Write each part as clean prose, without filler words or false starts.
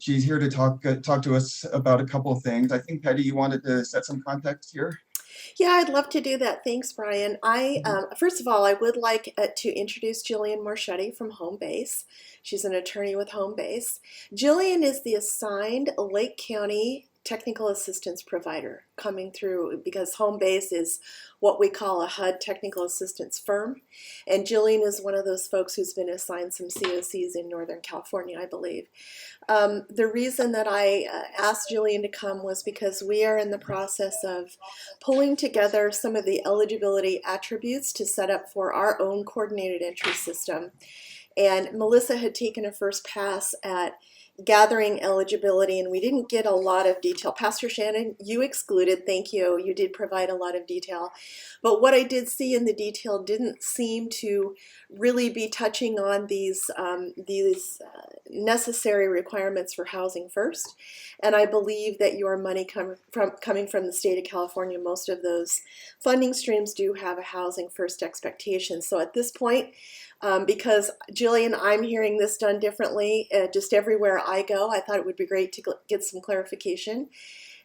She's here to talk to us about a couple of things. I think, Patty, you wanted to set some context here. Yeah, I'd love to do that. Thanks, Brian. First of all, I would like to introduce Gillian Morshedi from HomeBase. She's an attorney with HomeBase. Gillian is the assigned Lake County technical assistance provider coming through because HomeBase is what we call a HUD technical assistance firm. And Gillian is one of those folks who's been assigned some COCs in Northern California, I believe. The reason that I asked Gillian to come was because we are in the process of pulling together some of the eligibility attributes to set up for our own coordinated entry system. And Melissa had taken a first pass at gathering eligibility, and we didn't get a lot of detail. Pastor Shannon, you excluded, thank you. You did provide a lot of detail. But what I did see in the detail didn't seem to really be touching on these necessary requirements for Housing First. And I believe that your money coming from the state of California, most of those funding streams do have a Housing First expectation. So at this point, because Gillian, I'm hearing this done differently just everywhere I go. I thought it would be great to get some clarification.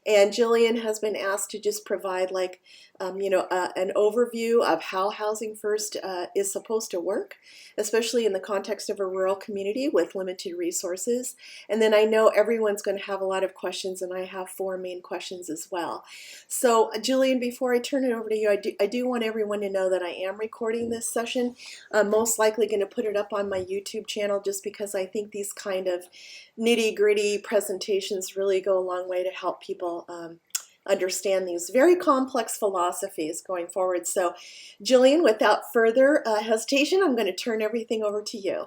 And Gillian has been asked to just provide an overview of how Housing First is supposed to work, especially in the context of a rural community with limited resources. And then I know everyone's going to have a lot of questions, and I have 4 main questions as well. So Gillian, before I turn it over to you, I do want everyone to know that I am recording this session. I'm most likely going to put it up on my YouTube channel just because I think these kind of nitty-gritty presentations really go a long way to help people understand these very complex philosophies going forward. So Gillian, without further hesitation, I'm going to turn everything over to you.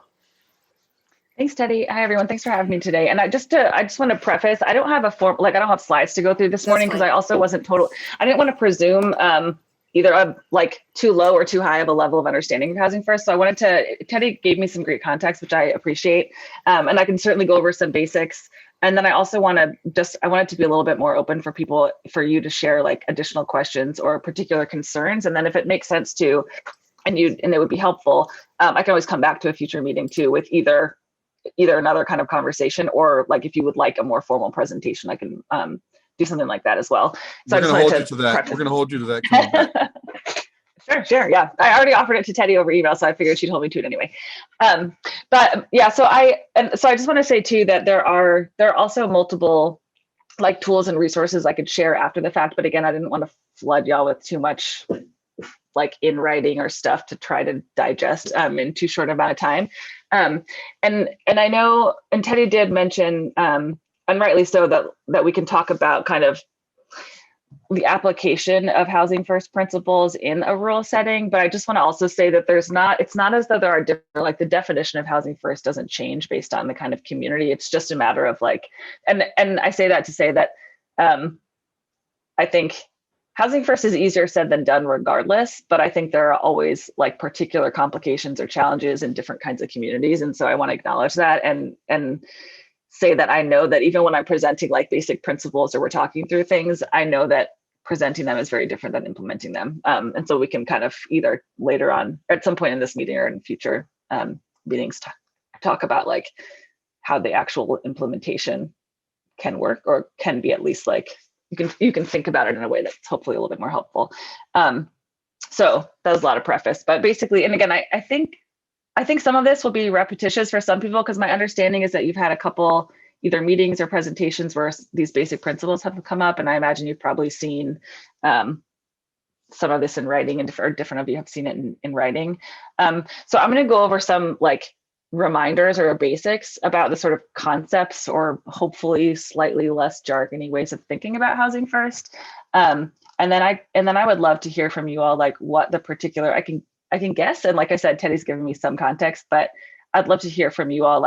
Thanks, Teddy. Hi, everyone. Thanks for having me today. And I just want to preface, I don't have I don't have slides to go through this morning because I also wasn't I didn't want to presume either too low or too high of a level of understanding of Housing First. So Teddy gave me some great context, which I appreciate. And I can certainly go over some basics. And then I also want it to be a little bit more open for you to share additional questions or particular concerns. And then if it makes sense to, and it would be helpful, I can always come back to a future meeting too with either another kind of conversation, or if you would like a more formal presentation, I can do something like that as well. So we're going to hold you to that. We're going to hold you to that. Sure. Yeah. I already offered it to Teddy over email, so I figured she'd hold me to it anyway. But yeah, so I just want to say too, that there are also multiple tools and resources I could share after the fact. But again, I didn't want to flood y'all with too much in writing or stuff to try to digest in too short amount of time. And I know, and Teddy did mention, and rightly so, that we can talk about kind of the application of Housing First principles in a rural setting. But I just want to also say that it's not as though there are different, the definition of Housing First doesn't change based on the kind of community. It's just a matter of and I say that to say that I think Housing First is easier said than done regardless, but I think there are always particular complications or challenges in different kinds of communities. And so I want to acknowledge that and say that I know that even when I'm presenting basic principles or we're talking through things, I know that presenting them is very different than implementing them. And so we can kind of either later on at some point in this meeting or in future meetings talk about how the actual implementation can work, or can be at least you can think about it in a way that's hopefully a little bit more helpful. So that was a lot of preface, but basically, and again, I think some of this will be repetitious for some people, because my understanding is that you've had a couple either meetings or presentations where these basic principles have come up, and I imagine you've probably seen some of this in writing, or different of you have seen it in writing. So I'm going to go over some reminders or basics about the sort of concepts, or hopefully slightly less jargony ways of thinking about Housing First. And then I would love to hear from you all, what the particular, I can guess. And like I said, Teddy's giving me some context, but I'd love to hear from you all,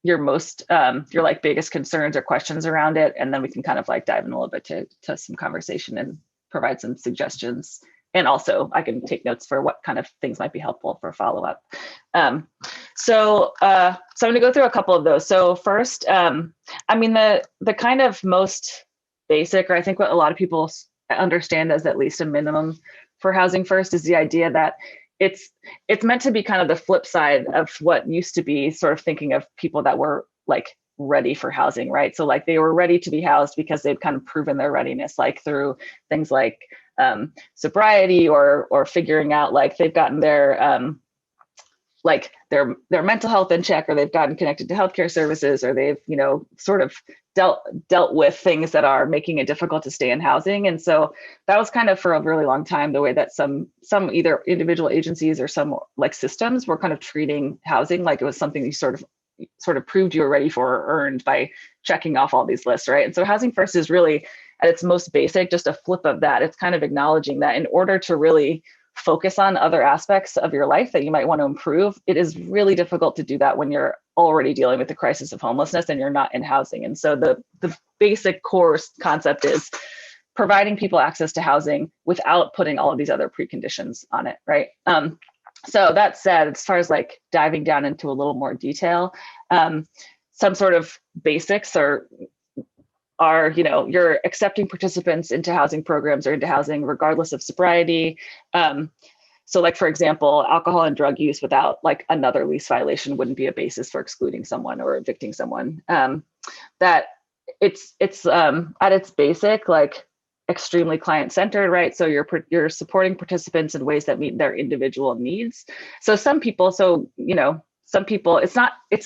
your most, your biggest concerns or questions around it. And then we can kind of dive in a little bit to some conversation and provide some suggestions. And also I can take notes for what kind of things might be helpful for follow-up. So I'm going to go through a couple of those. So first, the kind of most basic, or I think what a lot of people understand as at least a minimum for Housing First, is the idea that it's meant to be kind of the flip side of what used to be sort of thinking of people that were ready for housing, right? So like they were ready to be housed because they've kind of proven their readiness, like through things like sobriety or figuring out like they've gotten their like their mental health in check, or they've gotten connected to healthcare services, or they've, you know, sort of dealt with things that are making it difficult to stay in housing. And so that was kind of for a really long time the way that some either individual agencies or some like systems were kind of treating housing like it was something you sort of proved you were ready for or earned by checking off all these lists, right? And so Housing First is really at its most basic, just a flip of that. It's kind of acknowledging that in order to really focus on other aspects of your life that you might want to improve, it is really difficult to do that when you're already dealing with the crisis of homelessness and you're not in housing. And so the basic core concept is providing people access to housing without putting all of these other preconditions on it, right? So that said, as far as like diving down into a little more detail, some sort of basics are, you know, you're accepting participants into housing programs or into housing regardless of sobriety. So like, for example, alcohol and drug use without like another lease violation wouldn't be a basis for excluding someone or evicting someone. That it's at its basic, like extremely client-centered, right? So you're supporting participants in ways that meet their individual needs. So some people, it's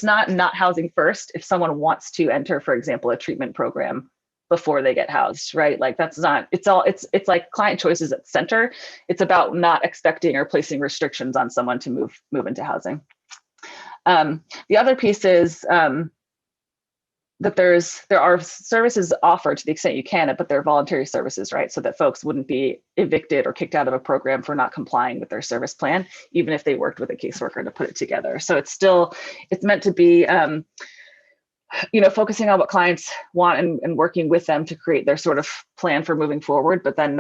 not housing first if someone wants to enter, for example, a treatment program before they get housed, right? Like that's not, it's like client choices at center. It's about not expecting or placing restrictions on someone to move into housing. The other piece is that there are services offered to the extent you can, but they're voluntary services, right? So that folks wouldn't be evicted or kicked out of a program for not complying with their service plan, even if they worked with a caseworker to put it together. So it's meant to be, focusing on what clients want and working with them to create their sort of plan for moving forward, but then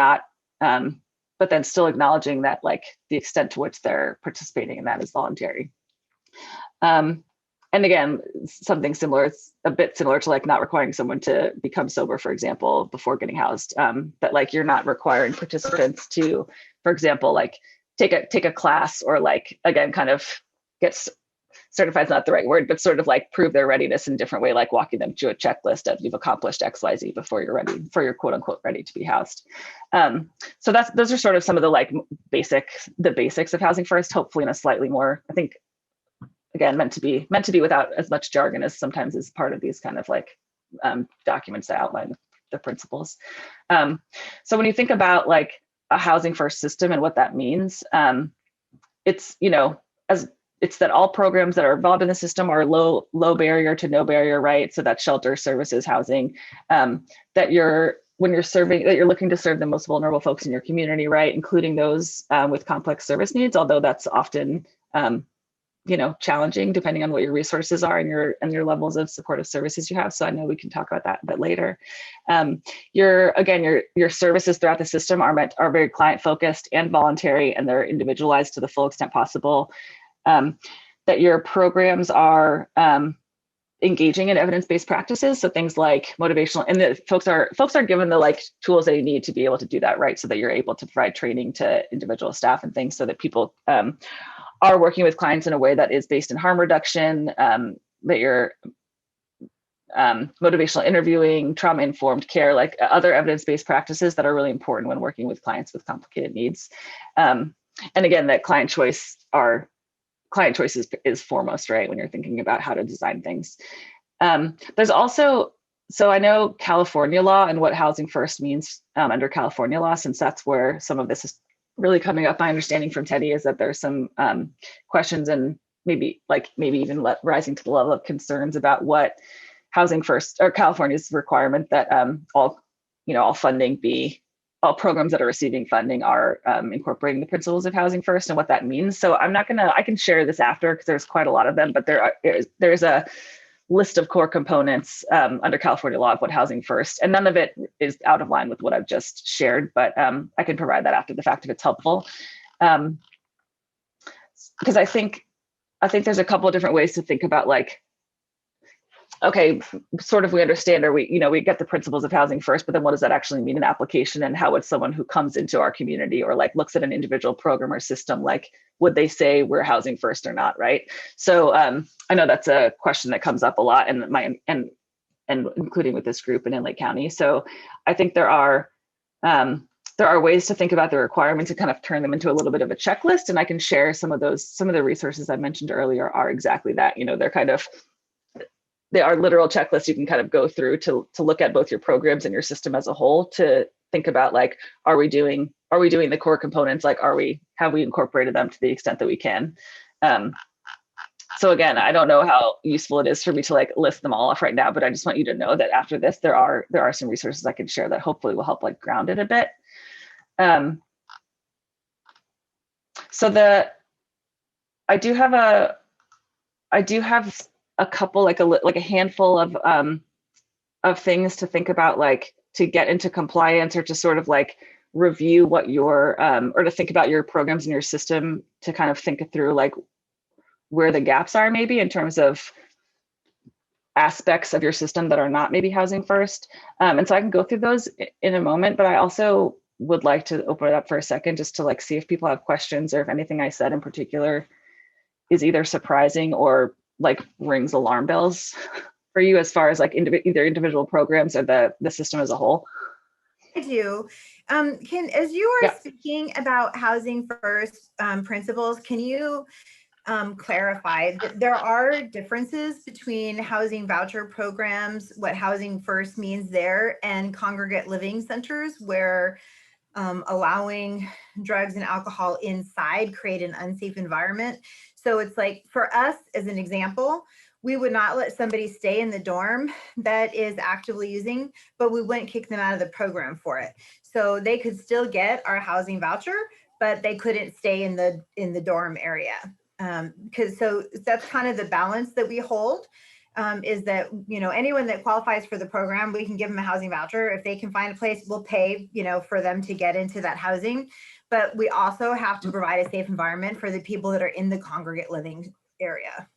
still acknowledging that like the extent to which they're participating in that is voluntary. And again, something similar, it's a bit similar to like not requiring someone to become sober, for example, before getting housed. But like you're not requiring participants to, for example, like take a class or like, again, kind of get certified is not the right word, but sort of like prove their readiness in a different way, like walking them through a checklist of you've accomplished XYZ before you're ready, for your quote unquote ready to be housed. So those are sort of some of the like basics of Housing First, hopefully in a slightly more, I think, again, meant to be without as much jargon as sometimes is part of these kind of like documents that outline the principles. So when you think about like a Housing First system and what that means, it's that all programs that are involved in the system are low barrier to no barrier, right? So that's shelter, services, housing, that you're looking to serve the most vulnerable folks in your community, right? Including those with complex service needs, although that's often challenging depending on what your resources are and your levels of supportive services you have. So I know we can talk about that a bit later. Your services throughout the system are very client focused and voluntary, and they're individualized to the full extent possible. That your programs are engaging in evidence-based practices. So things like motivational, and that folks are given the like tools they need to be able to do that, right? So that you're able to provide training to individual staff and things so that people are working with clients in a way that is based in harm reduction, that you're motivational interviewing, trauma-informed care, like other evidence-based practices that are really important when working with clients with complicated needs. And again, that client choice is foremost, right? When you're thinking about how to design things. There's also, so I know California law and what Housing First means under California law, since that's where some of this is really coming up. My understanding from Teddy is that there's some questions and maybe even rising to the level of concerns about what Housing First or California's requirement that all programs that are receiving funding are incorporating the principles of Housing First and what that means. So I can share this after because there's quite a lot of them, but there's a list of core components under California law of what Housing First, and none of it is out of line with what I've just shared, but I can provide that after the fact if it's helpful. Because I think there's a couple of different ways to think about like okay, sort of we understand, or we get the principles of housing first, but then what does that actually mean in application, and how would someone who comes into our community or like looks at an individual program or system, like would they say we're housing first or not, right? So I know that's a question that comes up a lot, and including with this group and in Lake County. So I think there are ways to think about the requirements and kind of turn them into a little bit of a checklist. And I can share some of the resources I mentioned earlier are exactly that. They are literal checklists you can kind of go through to look at both your programs and your system as a whole, to think about, like, are we doing the core components? Like, have we incorporated them to the extent that we can? So again, I don't know how useful it is for me to like list them all off right now, but I just want you to know that after this, there are some resources I can share that hopefully will help like ground it a bit. So I do have a couple, like a handful of things to think about, like to get into compliance, or to sort of like review what or to think about your programs and your system, to kind of think through like where the gaps are maybe in terms of aspects of your system that are not maybe housing first. And so I can go through those in a moment, but I also would like to open it up for a second just to like see if people have questions, or if anything I said in particular is either surprising or like rings alarm bells for you, as far as like either individual programs or the system as a whole. I do. As you are speaking about housing first principles, can you clarify that there are differences between housing voucher programs, what housing first means there, and congregate living centers, where allowing drugs and alcohol inside create an unsafe environment? So it's like, for us, as an example, we would not let somebody stay in the dorm that is actively using, but we wouldn't kick them out of the program for it. So they could still get our housing voucher, but they couldn't stay in the dorm area. So that's kind of the balance that we hold, is that, anyone that qualifies for the program, we can give them a housing voucher. If they can find a place, we'll pay, for them to get into that housing. But we also have to provide a safe environment for the people that are in the congregate living area.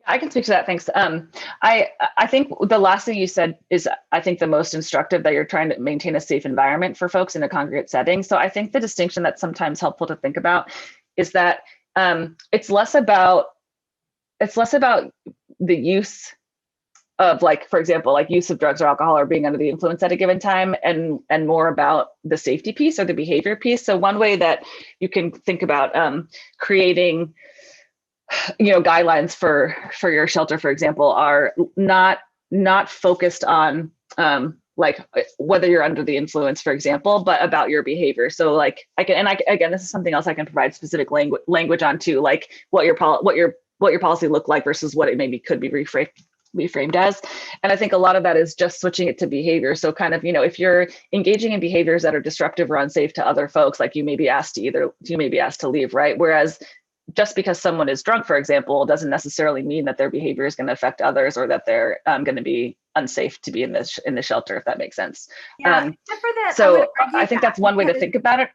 I can speak to that. Thanks. I think the last thing you said is, I think, the most instructive, that you're trying to maintain a safe environment for folks in a congregate setting. So I think the distinction that's sometimes helpful to think about is that it's less about the use of, like, for example, like use of drugs or alcohol, or being under the influence at a given time, and more about the safety piece or the behavior piece. So one way that you can think about creating guidelines for your shelter, for example, are not focused on like whether you're under the influence, for example, but about your behavior. So like again, this is something else I can provide specific language on too, like what your policy look like versus what it maybe could be reframed as. And I think a lot of that is just switching it to behavior. So kind of, if you're engaging in behaviors that are disruptive or unsafe to other folks, like you may be asked to leave, right? Whereas just because someone is drunk, for example, doesn't necessarily mean that their behavior is going to affect others, or that they're going to be unsafe to be in the shelter, if that makes sense. Yeah, except for that, so I think that's one way to think about it.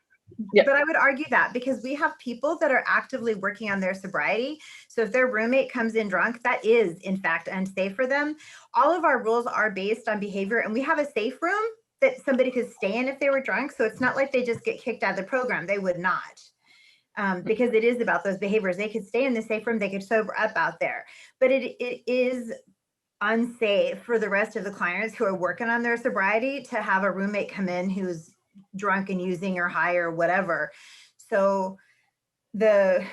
Yeah. But I would argue that, because we have people that are actively working on their sobriety. So if their roommate comes in drunk, that is in fact unsafe for them. All of our rules are based on behavior, and we have a safe room that somebody could stay in if they were drunk. So it's not like they just get kicked out of the program. They would not. Because it is about those behaviors. They could stay in the safe room, they could sober up out there. But it is unsafe for the rest of the clients who are working on their sobriety to have a roommate come in who's drunk and using or high or whatever. So the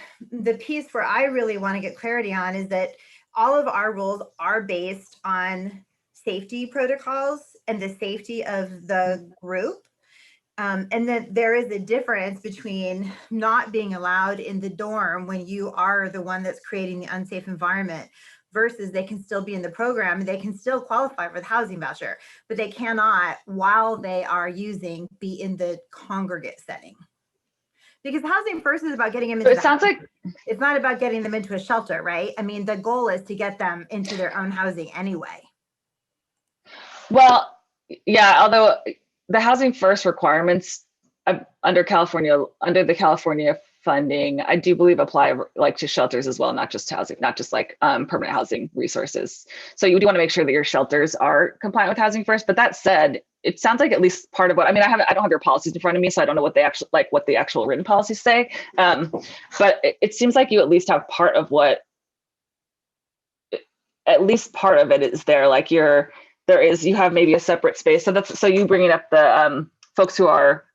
piece where I really want to get clarity on is that all of our rules are based on safety protocols and the safety of the group. And that there is a difference between not being allowed in the dorm when you are the one that's creating the unsafe environment, versus they can still be in the program and they can still qualify for the housing voucher, but they cannot, while they are using, be in the congregate setting. Because housing first is about getting them into it's not about getting them into a shelter, right? I mean, the goal is to get them into their own housing anyway. Well, yeah, although the housing first requirements under the California funding, I do believe apply like to shelters as well, not just housing, not just like permanent housing resources. So you do want to make sure that your shelters are compliant with Housing First. But that said, it sounds like at least part of what, I mean, I don't have your policies in front of me, so I don't know what they actually, like what the actual written policies say. But it seems like you at least have part of what, at least part of it is there. Like you have maybe a separate space. So you bringing up the folks who are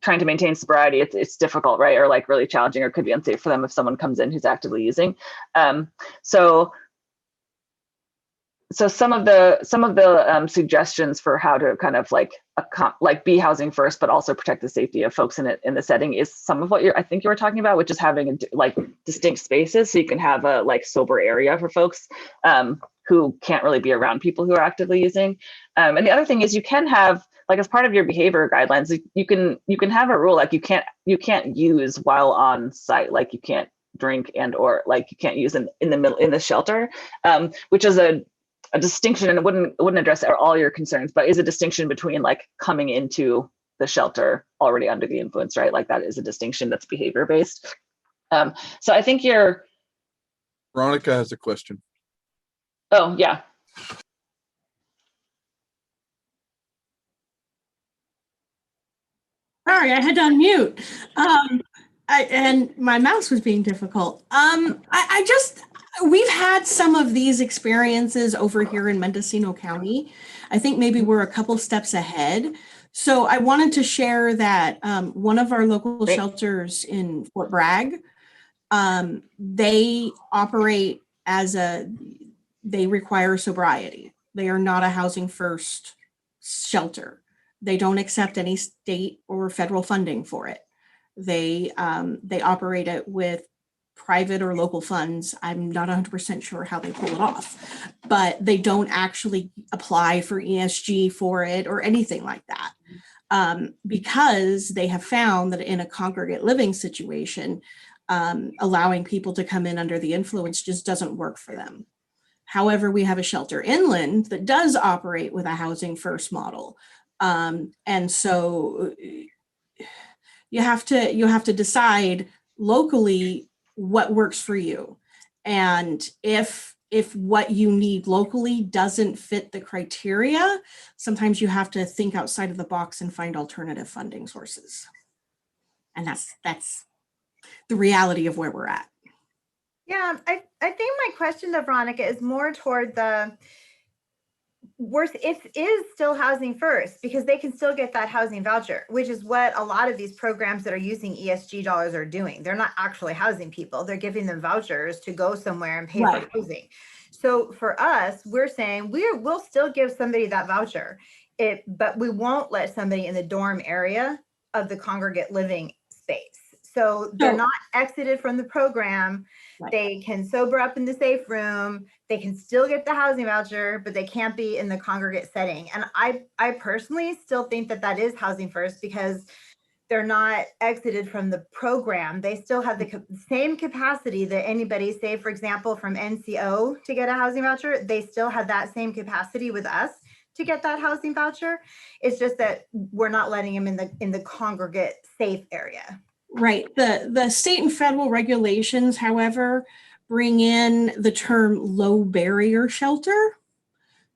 trying to maintain sobriety, it's difficult, right? Or like really challenging, or could be unsafe for them if someone comes in who's actively using. So some of the suggestions for how to kind of like be Housing First, but also protect the safety of folks in the setting is some of what I think you were talking about, which is having like distinct spaces, so you can have a like sober area for folks who can't really be around people who are actively using. And the other thing is you can have, like, as part of your behavior guidelines, you can have a rule like you can't use while on site, like you can't drink or like you can't use in the shelter, which is a distinction, and it wouldn't address all your concerns, but is a distinction between like coming into the shelter already under the influence, right? Like that is a distinction that's behavior based. So I think Veronica has a question. Oh yeah. Sorry, I had to unmute. And my mouse was being difficult. We've had some of these experiences over here in Mendocino County. I think maybe we're a couple steps ahead. So I wanted to share that one of our local shelters in Fort Bragg, they operate they require sobriety. They are not a Housing First shelter. They don't accept any state or federal funding for it. They operate it with private or local funds. I'm not 100% sure how they pull it off, but they don't actually apply for ESG for it or anything like that, because they have found that in a congregate living situation, allowing people to come in under the influence just doesn't work for them. However, we have a shelter inland that does operate with a Housing First model. And so you have to decide locally what works for you. And if what you need locally doesn't fit the criteria, sometimes you have to think outside of the box and find alternative funding sources. And that's the reality of where we're at. Yeah, I think my question to Veronica is more toward the worth, if is still Housing First, because they can still get that housing voucher, which is what a lot of these programs that are using ESG dollars are doing. They're not actually housing people. They're giving them vouchers to go somewhere and pay for housing. So for us, we're saying we'll still give somebody that voucher, but we won't let somebody in the dorm area of the congregate living space. So they're not exited from the program. Right. They can sober up in the safe room. They can still get the housing voucher, but they can't be in the congregate setting. And I personally still think that is Housing First, because they're not exited from the program. They still have the same capacity that anybody, say, for example, from NCO to get a housing voucher. They still have that same capacity with us to get that housing voucher. It's just that we're not letting them in the congregate safe area. Right. The state and federal regulations, however, bring in the term low barrier shelter.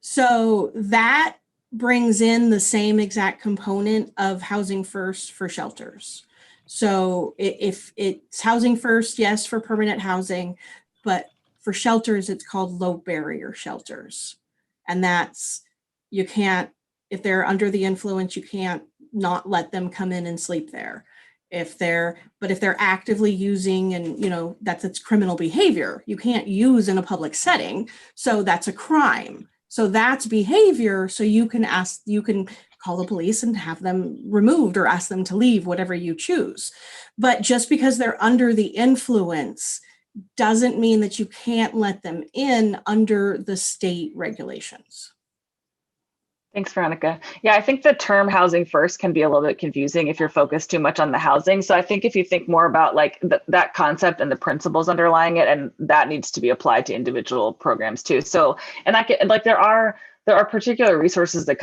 So that brings in the same exact component of Housing First for shelters. So if it's Housing First, yes, for permanent housing, but for shelters, it's called low barrier shelters. And that's, you can't, if they're under the influence, you can't not let them come in and sleep there. If they're actively using, and it's criminal behavior, you can't use in a public setting. So that's a crime. So that's behavior. So you can call the police and have them removed or ask them to leave, whatever you choose. But just because they're under the influence doesn't mean that you can't let them in under the state regulations. Thanks, Veronica. Yeah, I think the term Housing First can be a little bit confusing if you're focused too much on the housing. So I think if you think more about like that concept and the principles underlying it, and that needs to be applied to individual programs too. So, and there are particular resources that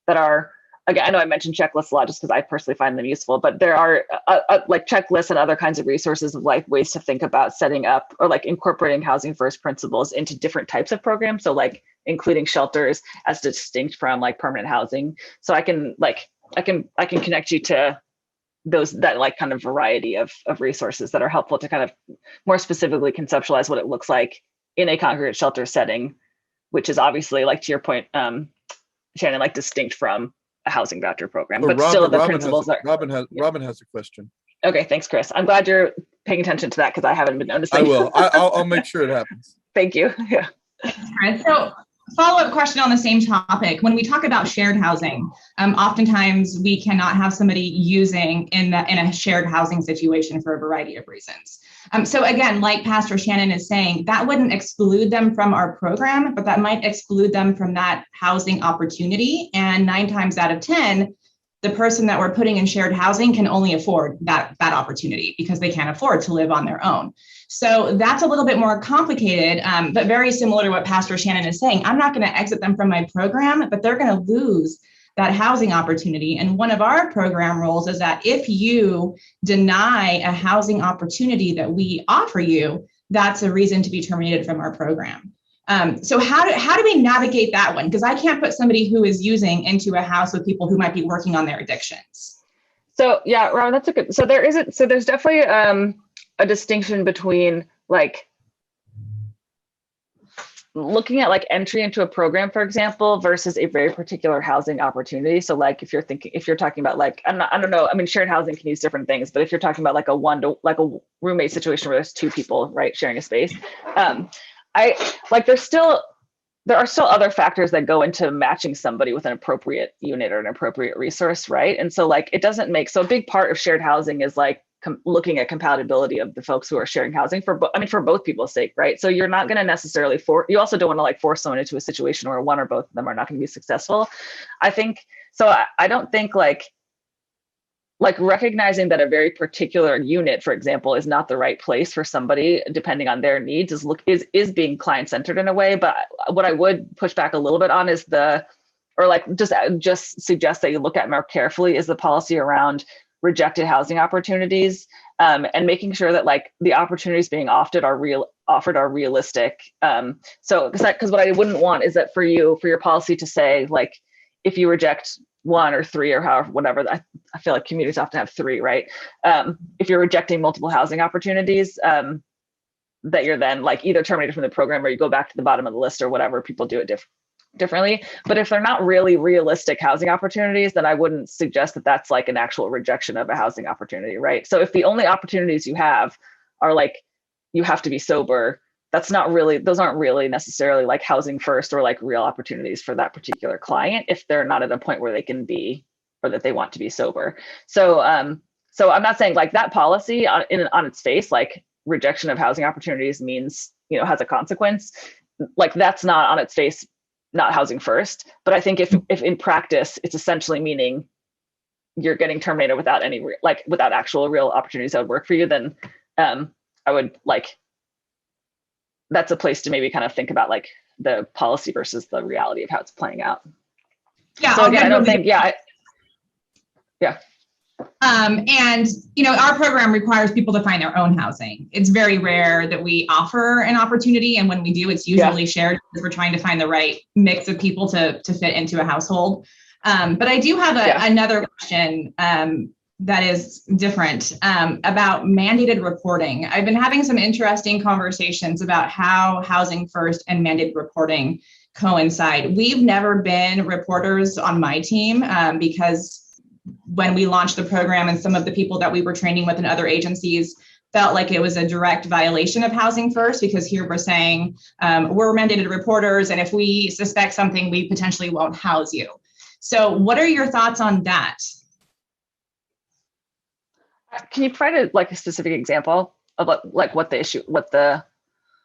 are again, I know I mentioned checklists a lot just because I personally find them useful, but there are like checklists and other kinds of resources of like ways to think about setting up or like incorporating housing first principles into different types of programs. So like including shelters as distinct from like permanent housing. So I can connect you to that like kind of variety of resources that are helpful to kind of more specifically conceptualize what it looks like in a congregate shelter setting, which is obviously, like to your point, Shannon, like distinct from a housing voucher program, Well, but still the principles are. Robin has a question. Okay, thanks, Chris. I'm glad you're paying attention to that because I haven't been noticing. I will. I'll make sure it happens. Thank you. Yeah. Chris. So follow-up question on the same topic. When we talk about shared housing, oftentimes we cannot have somebody using in a shared housing situation for a variety of reasons. So again, like Pastor Shannon is saying, that wouldn't exclude them from our program, but that might exclude them from that housing opportunity. And 9 times out of 10, the person that we're putting in shared housing can only afford that opportunity because they can't afford to live on their own. So that's a little bit more complicated, but very similar to what Pastor Shannon is saying. I'm not going to exit them from my program, but they're going to lose that housing opportunity. And one of our program rules is that if you deny a housing opportunity that we offer you, that's a reason to be terminated from our program. So how do we navigate that one? Because I can't put somebody who is using into a house with people who might be working on their addictions. So yeah, Robin, that's a good. So there's definitely a distinction between like looking at like entry into a program, for example, versus a very particular housing opportunity. So like if you're talking about like, I don't know, I mean, shared housing can use different things, but if you're talking about like a roommate situation where there's 2 people, right, sharing a space, there are still other factors that go into matching somebody with an appropriate unit or an appropriate resource, right? And so like, it doesn't make, so a big part of shared housing is like looking at compatibility of the folks who are sharing housing for both people's sake, right? So you're not going to necessarily you also don't want to like force someone into a situation where one or both of them are not going to be successful. I think, so I don't think like recognizing that a very particular unit, for example, is not the right place for somebody depending on their needs is being client-centered in a way. But what I would push back a little bit on is just suggest that you look at more carefully is the policy around rejected housing opportunities, and making sure that like the opportunities being offered are realistic. So because what I wouldn't want is that for your policy to say like, if you reject 1 or 3 or however, whatever, I feel like communities often have 3, right? If you're rejecting multiple housing opportunities, that you're then like either terminated from the program or you go back to the bottom of the list or whatever, people do it differently. But if they're not really realistic housing opportunities, then I wouldn't suggest that that's like an actual rejection of a housing opportunity, right? So if the only opportunities you have are like, you have to be sober, those aren't really necessarily like housing first or like real opportunities for that particular client if they're not at a point where they can be or that they want to be sober. So I'm not saying like that policy on its face, like rejection of housing opportunities means, has a consequence. Like that's not on its face not housing first. But I think if in practice, it's essentially meaning you're getting terminated without without actual real opportunities that would work for you, then I would like, that's a place to maybe kind of think about like the policy versus the reality of how it's playing out. Yeah. So again, I don't think, yeah. And, our program requires people to find their own housing. It's very rare that we offer an opportunity. And when we do, it's usually shared because we're trying to find the right mix of people to fit into a household. But I do have another question that is different about mandated reporting. I've been having some interesting conversations about how housing first and mandated reporting coincide. We've never been reporters on my team because when we launched the program and some of the people that we were training with in other agencies felt like it was a direct violation of housing first, because here we're saying we're mandated reporters, and if we suspect something, we potentially won't house you. So what are your thoughts on that? Can you provide a specific example of what the issue,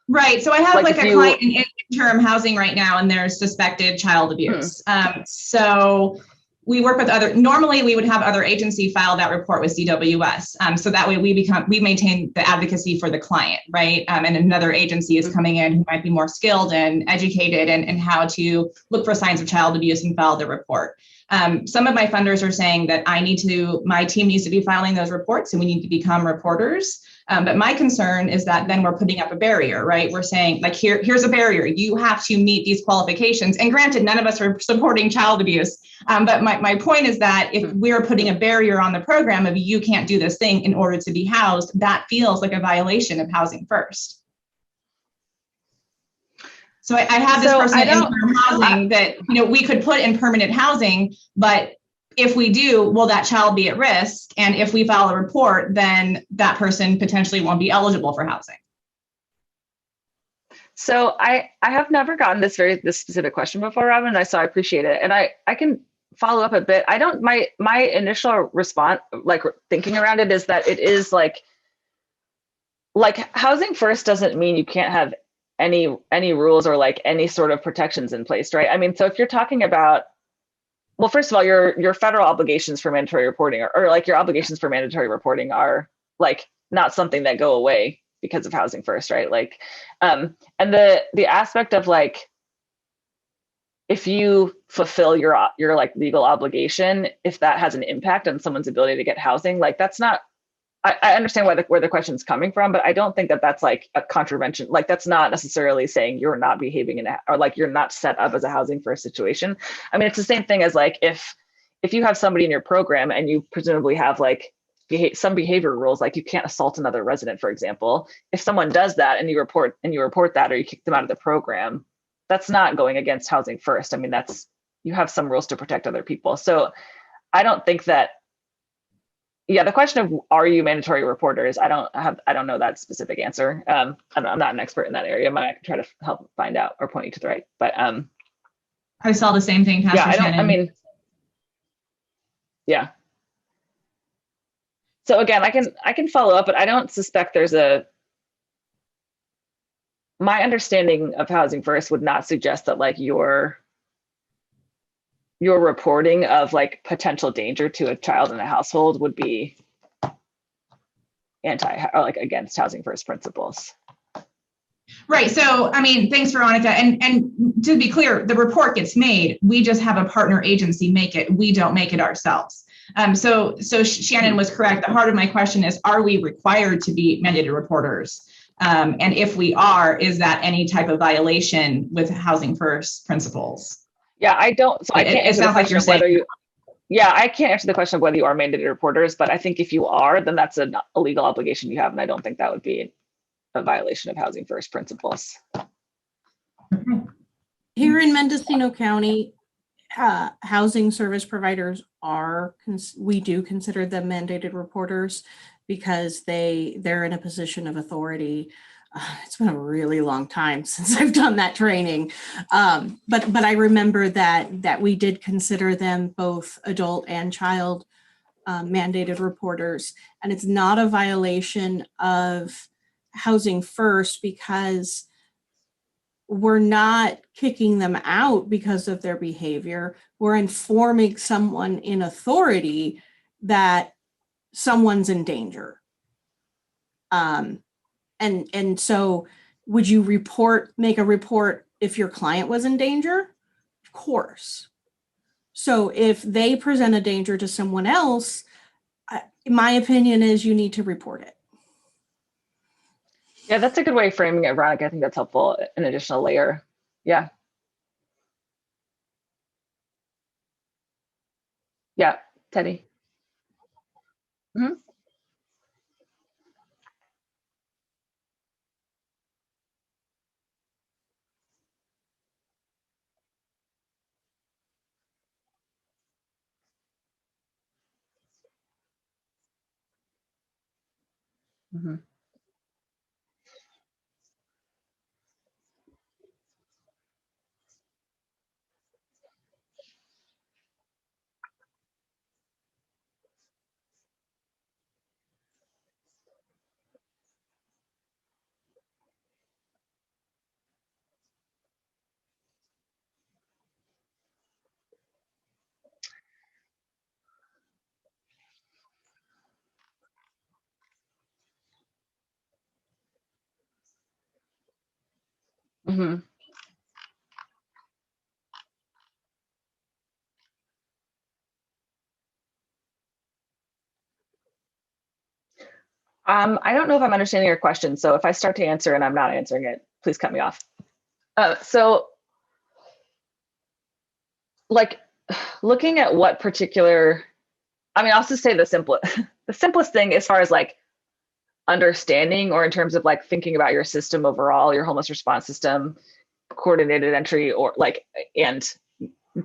Right. So I have a client in interim housing right now, and there's suspected child abuse. So we work with normally we would have other agency file that report with CWS. So that way we maintain the advocacy for the client, right? And another agency is coming in who might be more skilled and educated in how to look for signs of child abuse and file the report. Some of my funders are saying that my team needs to be filing those reports and we need to become reporters. But my concern is that then we're putting up a barrier, right? We're saying like, here's a barrier. You have to meet these qualifications. And granted, none of us are supporting child abuse. But my point is that if we're putting a barrier on the program of you can't do this thing in order to be housed, that feels like a violation of Housing First. So I have this person in term housing that, we could put in permanent housing, but if we do, will that child be at risk? And if we file a report, then that person potentially won't be eligible for housing. So I have never gotten this specific question before, Robin, so I appreciate it. And I can follow up a bit. My initial response, like thinking around it, is that it is like Housing First doesn't mean you can't have any rules or like any sort of protections in place, right? I mean, so if you're talking about, well, first of all, your federal obligations for mandatory reporting or like your obligations for mandatory reporting are like not something that go away because of Housing First, right? Like, and the aspect of like, if you fulfill your like legal obligation, if that has an impact on someone's ability to get housing, like that's not, I understand where the question's coming from, but I don't think that that's like a contravention. Like that's not necessarily saying you're not behaving or like you're not set up as a Housing First situation. I mean, it's the same thing as like if you have somebody in your program and you presumably have like some behavior rules, like you can't assault another resident, for example. If someone does that and you report that or you kick them out of the program, that's not going against Housing First. I mean, you have some rules to protect other people. So I don't think that. Yeah, the question of are you mandatory reporters? I don't know that specific answer. I'm not an expert in that area. I can try to help find out or point you to the right. But I saw the same thing, Pastor Shannon. Yeah. So again, I can follow up, but I don't suspect there's my understanding of Housing First would not suggest that like your reporting of like potential danger to a child in a household would be or like against Housing First principles. Right. So, I mean, thanks, Veronica. And to be clear, the report gets made. We just have a partner agency make it. We don't make it ourselves. So Shannon was correct. The heart of my question is, are we required to be mandated reporters? And if we are, is that any type of violation with Housing First principles? Yeah, I don't. So I can't answer the question of whether you. Yeah, I can't answer the question of whether you are mandated reporters, but I think if you are, then that's a legal obligation you have, and I don't think that would be a violation of Housing First principles. Here in Mendocino County, housing service providers we do consider them mandated reporters because they're in a position of authority. It's been a really long time since I've done that training. But I remember that we did consider them both adult and child mandated reporters. And it's not a violation of Housing First because we're not kicking them out because of their behavior. We're informing someone in authority that someone's in danger. And so would you make a report if your client was in danger? Of course. So if they present a danger to someone else, my opinion is you need to report it. Yeah, that's a good way of framing it, Veronica. I think that's helpful, an additional layer. Yeah. Yeah, Teddy. Mm-hmm. Mm-hmm. Mhm. I don't know if I'm understanding your question, so if I start to answer and I'm not answering it, please cut me off. So, like, looking at what particular, I mean, I'll just say the simplest thing as far as like understanding or in terms of like thinking about your system overall, your homeless response system, coordinated entry, or like, and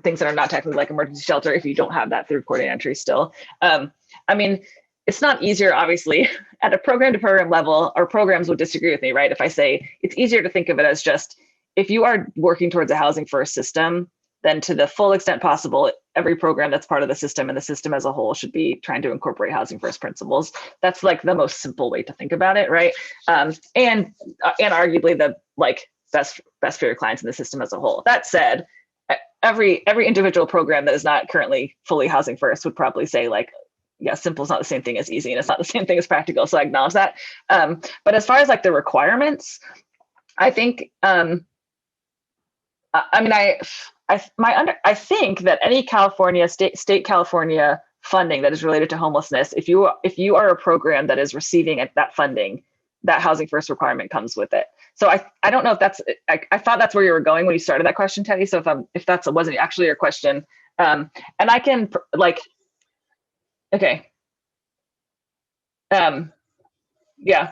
things that are not technically like emergency shelter if you don't have that through coordinated entry still. I mean, it's not easier, obviously, at a program to program level. Our programs would disagree with me, right? If I say it's easier to think of it as just if you are working towards a housing first system, then to the full extent possible, every program that's part of the system and the system as a whole should be trying to incorporate housing first principles. That's like the most simple way to think about it, right? And arguably the like best for your clients in the system as a whole. That said, every individual program that is not currently fully housing first would probably say like, yeah, simple is not the same thing as easy, and it's not the same thing as practical. So I acknowledge that. But as far as like the requirements, I think, I think that any California state California funding that is related to homelessness, if you are a program that is receiving that funding, that housing first requirement comes with it. So I don't know if that's, I thought that's where you were going when you started that question, Teddy. So if that wasn't actually your question, and I can like, okay. Yeah.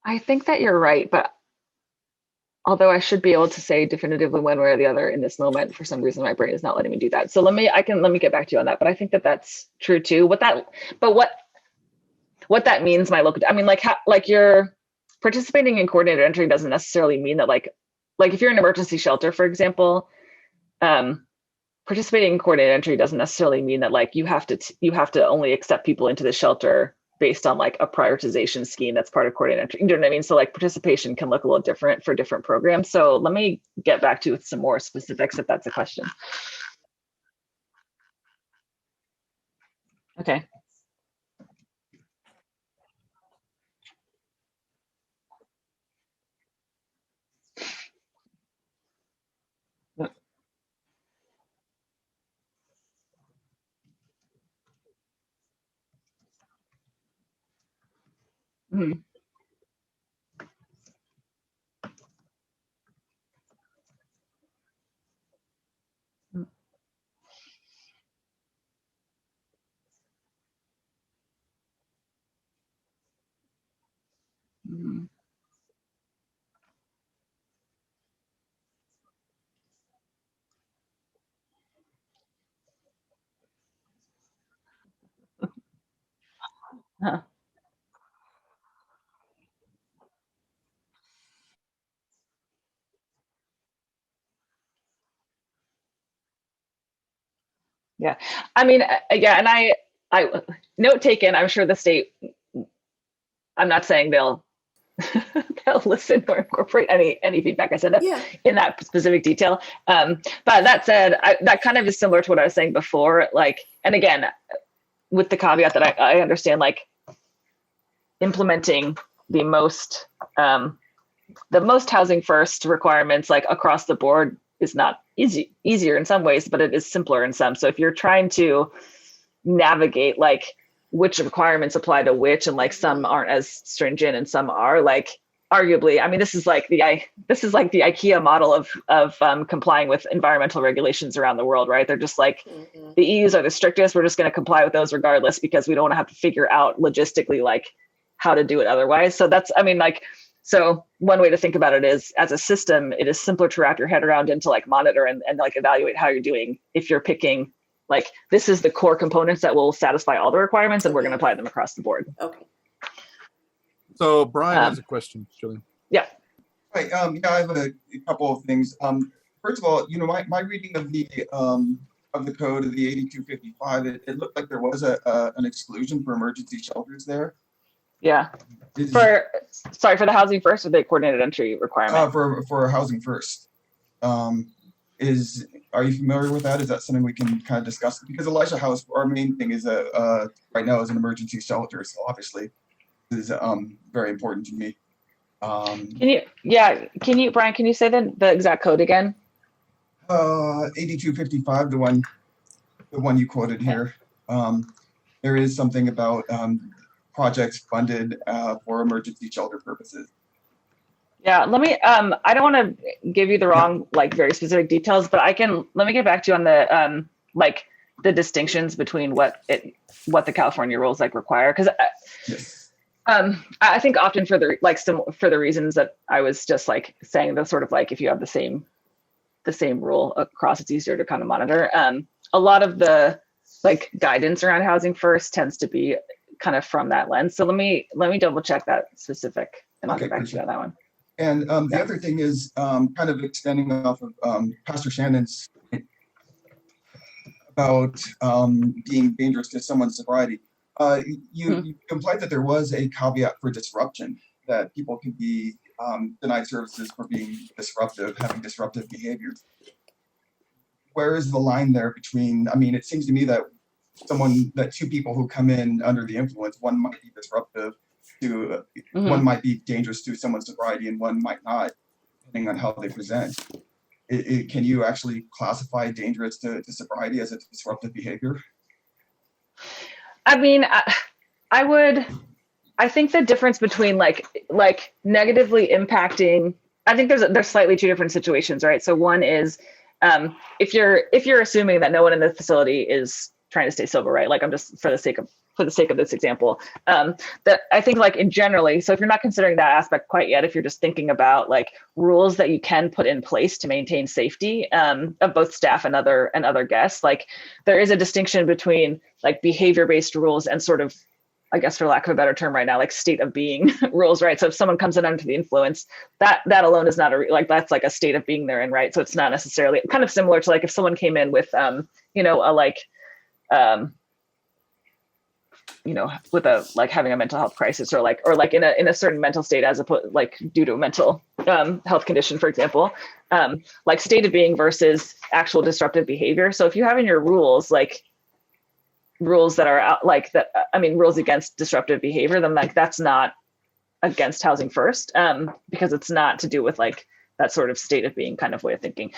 I think that you're right, but although I should be able to say definitively one way or the other in this moment, for some reason my brain is not letting me do that. So let me get back to you on that. But I think that that's true too. What that means might look. I mean, like you're participating in coordinated entry doesn't necessarily mean that like if you're in an emergency shelter, for example, participating in coordinated entry doesn't necessarily mean that like you have to only accept people into the shelter based on like a prioritization scheme that's part of coordinated entry. You know what I mean? So like participation can look a little different for different programs. So let me get back to you with some more specifics if that's a question. Okay. Mm-hmm. Mm-hmm. Huh. Yeah. I mean, yeah, and I note taken. I'm sure the state. I'm not saying they'll listen or incorporate any feedback I send up Yeah. in that specific detail. But that said, that kind of is similar to what I was saying before. Like, and again, with the caveat that I understand, like implementing the most housing first requirements, like across the board, is not easier in some ways, but it is simpler in some. So if you're trying to navigate like which requirements apply to which, and like some aren't as stringent and some are, like arguably, I mean, this is like the IKEA model of complying with environmental regulations around the world, right? They're just like the EU's are the strictest. We're just going to comply with those regardless because we don't want to have to figure out logistically like how to do it otherwise. So that's, I mean, like, so one way to think about it is as a system, it is simpler to wrap your head around and to like monitor and like evaluate how you're doing if you're picking like this is the core components that will satisfy all the requirements and we're going to apply them across the board. Okay. So Brian has a question, Gillian. Yeah. Right. I have a couple of things. First of all, my reading of the code of the 8255, it looked like there was an exclusion for emergency shelters there. Yeah. For the housing first or the coordinated entry requirement? For housing first. Are you familiar with that? Is that something we can kind of discuss? Because Elijah House, our main thing is right now is an emergency shelter, so obviously this is very important to me. Brian, can you say the exact code again? 8255, the one you quoted here. There is something about projects funded for emergency shelter purposes. Yeah, let me, I don't want to give you the wrong, like very specific details, but let me get back to you on the, like the distinctions between what the California rules like require. Cause yes. I think often for the reasons that I was just like saying, the sort of like, if you have the same rule across, it's easier to kind of monitor. A lot of the like guidance around housing first tends to be kind of from that lens. So let me double check that specific and I'll get back to you on that one. And the other thing is kind of extending off of Pastor Shannon's point about being dangerous to someone's sobriety. You implied that there was a caveat for disruption, that people can be denied services for being disruptive, having disruptive behaviors. Where is the line there between, I mean, it seems to me that two people who come in under the influence, one might be disruptive to, one might be dangerous to someone's sobriety and one might not, depending on how they present. Can you actually classify dangerous to sobriety as a disruptive behavior? I mean, I think the difference between like negatively impacting, I think there's slightly two different situations, right? So one is if you're assuming that no one in the facility is trying to stay sober, right? Like I'm just for the sake of this example, that I think like in generally, so if you're not considering that aspect quite yet, if you're just thinking about like rules that you can put in place to maintain safety of both staff and other guests, like there is a distinction between like behavior-based rules and sort of, I guess for lack of a better term right now, like state of being rules, right? So if someone comes in under the influence, that alone is not that's like a state of being they're in, right? So it's not necessarily kind of similar to like if someone came in with, with a like having a mental health crisis or like in a certain mental state as opposed like due to a mental health condition, for example, like state of being versus actual disruptive behavior. So if you have in your rules like rules that are out like that, I mean rules against disruptive behavior, then like that's not against housing first, because it's not to do with like that sort of state of being kind of way of thinking.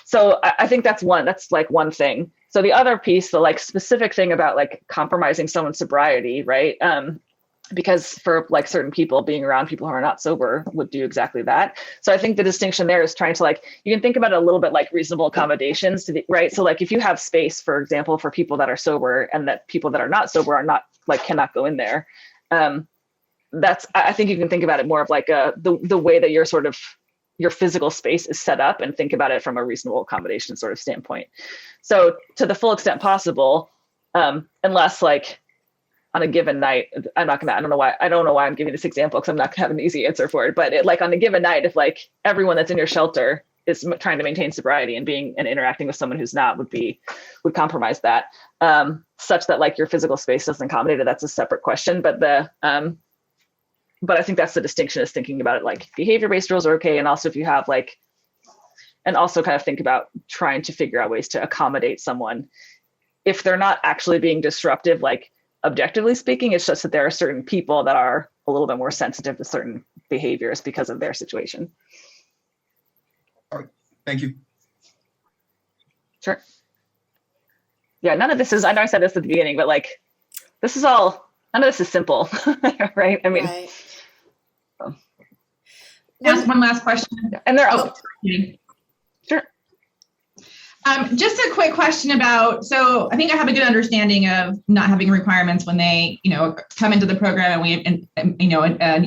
So I think that's like one thing. So the other piece, the like specific thing about like compromising someone's sobriety, right? Because for like certain people, being around people who are not sober would do exactly that. So I think the distinction there is trying to like, you can think about it a little bit like reasonable accommodations to the, right? So like if you have space, for example, for people that are sober and that people that are not sober are not like, cannot go in there. I think you can think about it more of like the way that you're sort of, your physical space is set up and think about it from a reasonable accommodation sort of standpoint. So to the full extent possible, unless like on a given night, I don't know why I'm giving this example because I'm not gonna have an easy answer for it, but like on a given night, if like everyone that's in your shelter is trying to maintain sobriety and interacting with someone who's not would compromise that, such that like your physical space doesn't accommodate it, that's a separate question. But I think that's the distinction, is thinking about it like behavior-based rules are okay. And also if you have like, and also kind of think about trying to figure out ways to accommodate someone if they're not actually being disruptive, like objectively speaking, it's just that there are certain people that are a little bit more sensitive to certain behaviors because of their situation. All right, thank you. Sure. Yeah, none of this is, I know I said this at the beginning, but like, none of this is simple, right? I mean, Right. Ask one last question. And they're sure. Just a quick question about, so I think I have a good understanding of not having requirements when they, come into the program and we,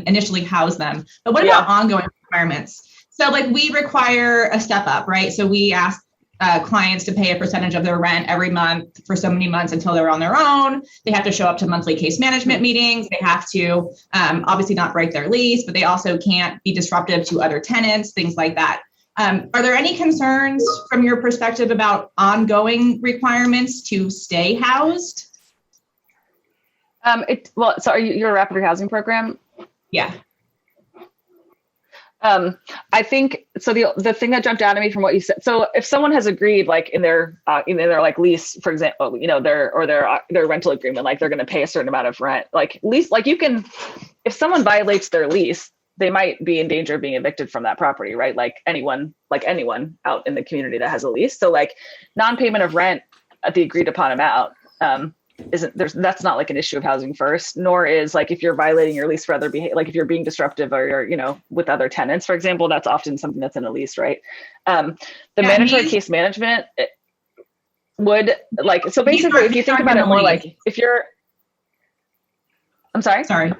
initially house them. But what about ongoing requirements? So like we require a step up, right? So we ask clients to pay a percentage of their rent every month for so many months until they're on their own. They have to show up to monthly case management meetings. They have to obviously not break their lease, but they also can't be disruptive to other tenants, things like that. Are there any concerns from your perspective about ongoing requirements to stay housed? So you're a rapid rehousing program? Yeah. I think so. The thing that jumped out at me from what you said. So if someone has agreed, like in their like lease, for example, their rental agreement, like they're going to pay a certain amount of rent, like lease, like you can, if someone violates their lease, they might be in danger of being evicted from that property, right? Like anyone out in the community that has a lease. So like non-payment of rent at the agreed upon amount, that's not like an issue of Housing First, nor is like if you're violating your lease for other behavior, like if you're being disruptive or you're, with other tenants, for example, that's often something that's in a lease, right? Mandatory case management would like, so basically if you think about it more like if you're, I'm sorry. Sorry.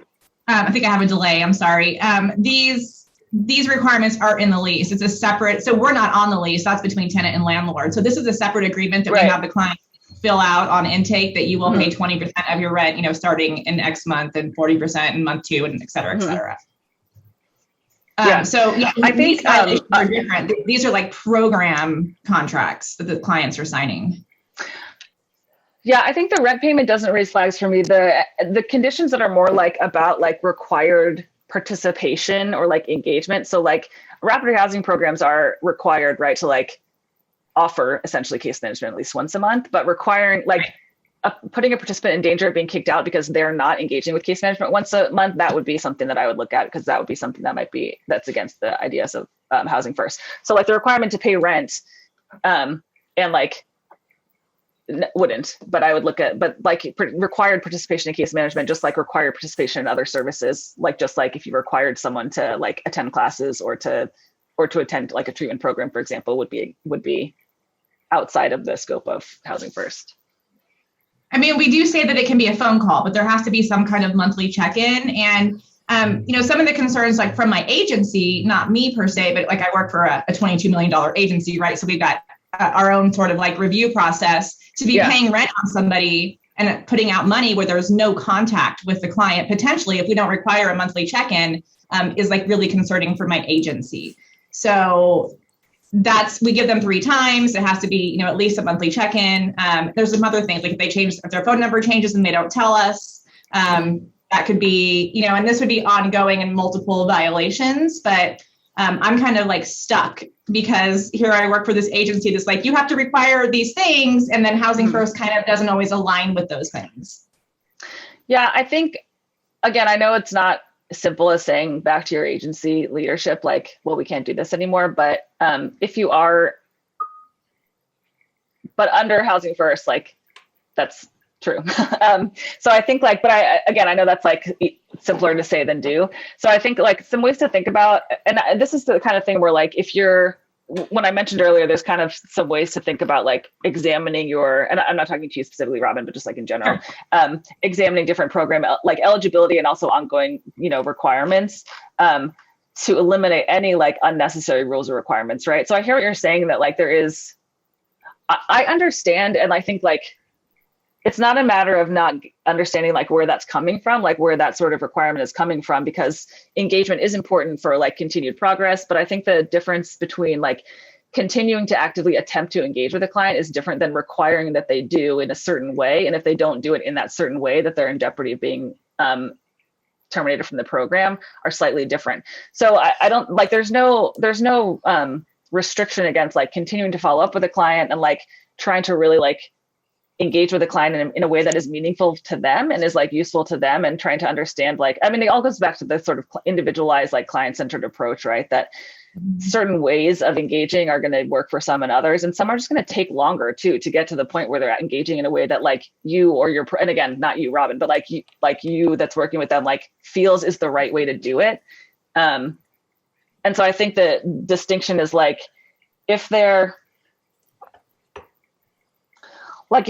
I think I have a delay. I'm sorry. These requirements are in the lease. It's a separate, so we're not on the lease. That's between tenant and landlord. So this is a separate agreement that we have the client fill out on intake that you will pay 20% of your rent, starting in X month and 40% in month 2 and et cetera, et cetera. So yeah, I think are different. These are like program contracts that the clients are signing. Yeah, I think the rent payment doesn't raise flags for me. The conditions that are more like about like required participation or like engagement. So like rapid housing programs are required, right, to like offer essentially case management at least once a month, but requiring like putting a participant in danger of being kicked out because they're not engaging with case management once a month, that would be something that I would look at, because that would be something that's against the ideas of Housing First. So like the requirement to pay rent and like wouldn't, but I would look at, but like required participation in case management, just like required participation in other services, like just like if you required someone to like attend classes or to attend like a treatment program, for example, would be outside of the scope of Housing First. I mean, we do say that it can be a phone call, but there has to be some kind of monthly check-in. And, some of the concerns like from my agency, not me per se, but like I work for a $22 million agency, right? So we've got our own sort of like review process to be paying rent on somebody and putting out money where there's no contact with the client, potentially, if we don't require a monthly check-in, is like really concerning for my agency. So we give them 3 times. It has to be, at least a monthly check-in. There's some other things, like if their phone number changes and they don't tell us, that could be, and this would be ongoing and multiple violations, but I'm kind of like stuck because here I work for this agency that's like, you have to require these things. And then Housing First kind of doesn't always align with those things. Yeah, I think, again, I know it's not as simple as saying back to your agency leadership, like, well, we can't do this anymore. But if you are, but under Housing First, like that's true. So I think like, but I know that's like simpler to say than do. So I think like some ways to think about, and this is the kind of thing where like, when I mentioned earlier, there's kind of some ways to think about like examining and I'm not talking to you specifically, Robin, but just like in general, examining different program, like eligibility and also ongoing, requirements to eliminate any like unnecessary rules or requirements, right? So I hear what you're saying that like I understand. And I think like, it's not a matter of not understanding like where that's coming from, like where that sort of requirement is coming from, because engagement is important for like continued progress. But I think the difference between like continuing to actively attempt to engage with a client is different than requiring that they do in a certain way. And if they don't do it in that certain way, that they're in jeopardy of being terminated from the program, are slightly different. So I don't like, there's no restriction against like continuing to follow up with a client and like trying to really like engage with a client in a way that is meaningful to them and is like useful to them, and trying to understand like, I mean, it all goes back to the sort of individualized, like client-centered approach, right? That certain ways of engaging are going to work for some and others. And some are just going to take longer too, to get to the point where they're engaging in a way that like you or and again, not you, Robin, but like you that's working with them, like feels is the right way to do it. And so I think the distinction is like, if